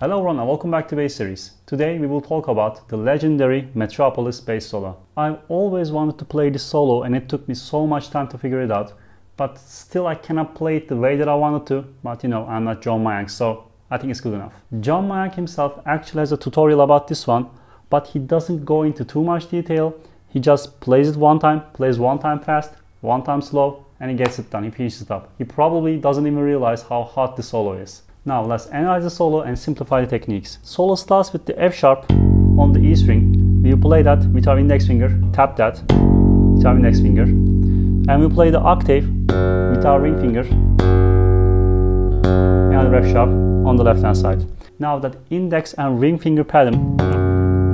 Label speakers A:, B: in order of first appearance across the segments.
A: Hello everyone and welcome back to Bass Series. Today we will talk about the legendary Metropolis bass solo. I've always wanted to play this solo and it took me so much time to figure it out, but still I cannot play it the way that I wanted to, but I'm not John Mayank, so I think it's good enough. John Mayank himself actually has a tutorial about this one, but he doesn't go into too much detail. He just plays it one time, plays one time fast, one time slow, and he gets it done, he finishes it up. He probably doesn't even realize how hard the solo is. Now let's analyze the solo and simplify the techniques. Solo starts with the F sharp on the E string. We play that with our index finger, tap that with our index finger, and we play the octave with our ring finger and the F sharp on the left hand side. Now that index and ring finger pattern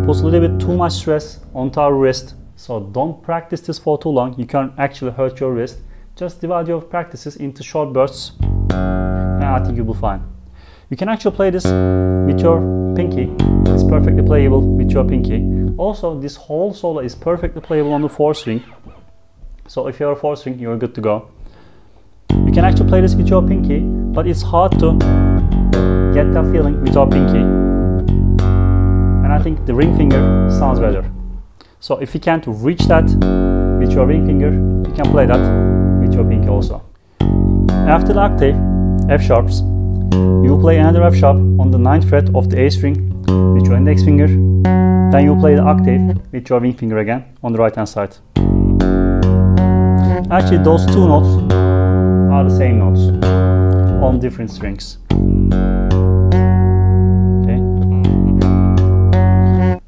A: puts a little bit too much stress onto our wrist, so don't practice this for too long. You can actually hurt your wrist. Just divide your practices into short bursts and I think you'll be fine. You can actually play this with your pinky. It's perfectly playable with your pinky. Also, this whole solo is perfectly playable on the 4th string. So if you're a 4th string, you're good to go. You can actually play this with your pinky, but it's hard to get that feeling with your pinky. And I think the ring finger sounds better. So if you can't reach that with your ring finger, you can play that with your pinky also. After the octave, F sharps, you will play another F sharp on the 9th fret of the A string with your index finger. Then you will play the octave with your ring finger again on the right hand side. Actually, those two notes are the same notes on different strings. Okay.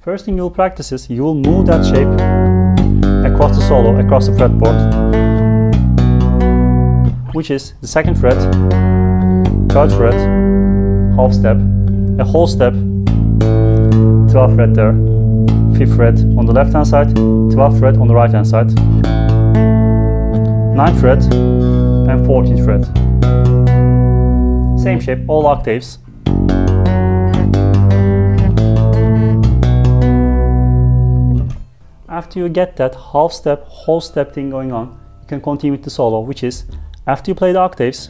A: First thing you will practice is you will move that shape across the solo, across the fretboard, which is the 2nd fret, 3rd fret, half step, a whole step, 12th fret there, 5th fret on the left hand side, 12th fret on the right hand side, 9th fret and 14th fret. Same shape, all octaves. After you get that half step, whole step thing going on, you can continue with the solo, which is after you play the octaves,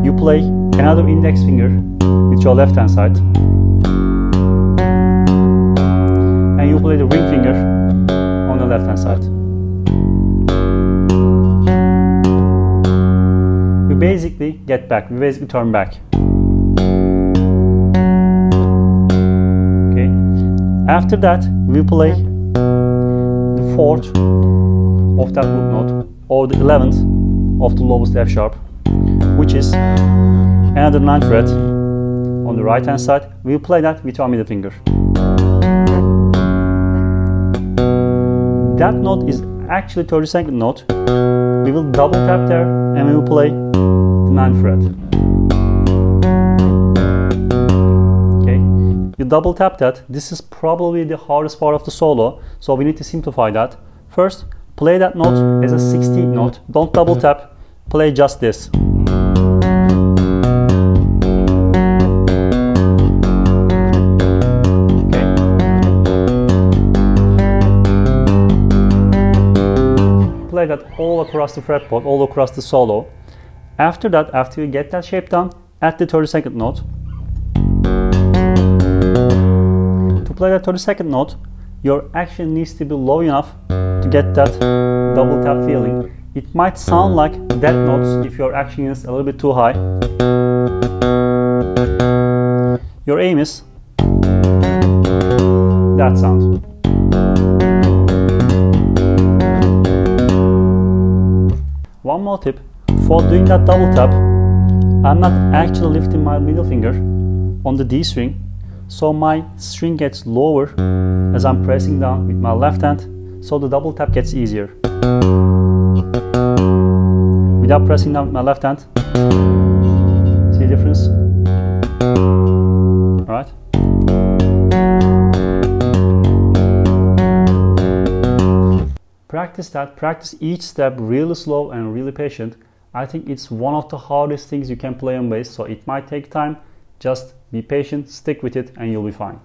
A: you play another index finger with your left hand side and you play the ring finger on the left hand side. We basically get back, we basically turn back. Okay. After that we play the 4th of that root note or the 11th of the lowest F sharp, which is another 9th fret on the right hand side. We'll play that with our middle finger. That note is actually 32nd note. We will double tap there and we will play the 9th fret. Okay, you double tap that. This is probably the hardest part of the solo, so we need to simplify that. First, play that note as a 16th note. Don't double tap, play just this. Play that all across the fretboard, all across the solo. After that, after you get that shape done, at the 32nd note. To play that 32nd note, your action needs to be low enough to get that double tap feeling. It might sound like dead notes if your action is a little bit too high. Your aim is that sound. One more tip, for doing that double tap, I'm not actually lifting my middle finger on the D string, so my string gets lower as I'm pressing down with my left hand, so the double tap gets easier. Without pressing down with my left hand, see the difference? Alright? Practice that, practice each step really slow and really patient. I think it's one of the hardest things you can play on bass, so it might take time. Just be patient, stick with it, and you'll be fine.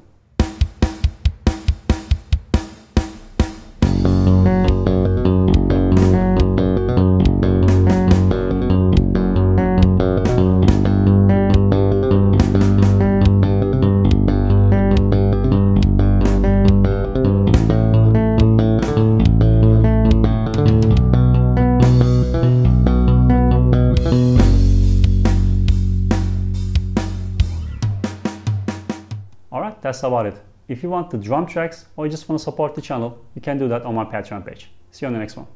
A: yeah, that's about it. If you want the drum tracks or you just want to support the channel, you can do that on my Patreon page. See you on the next one.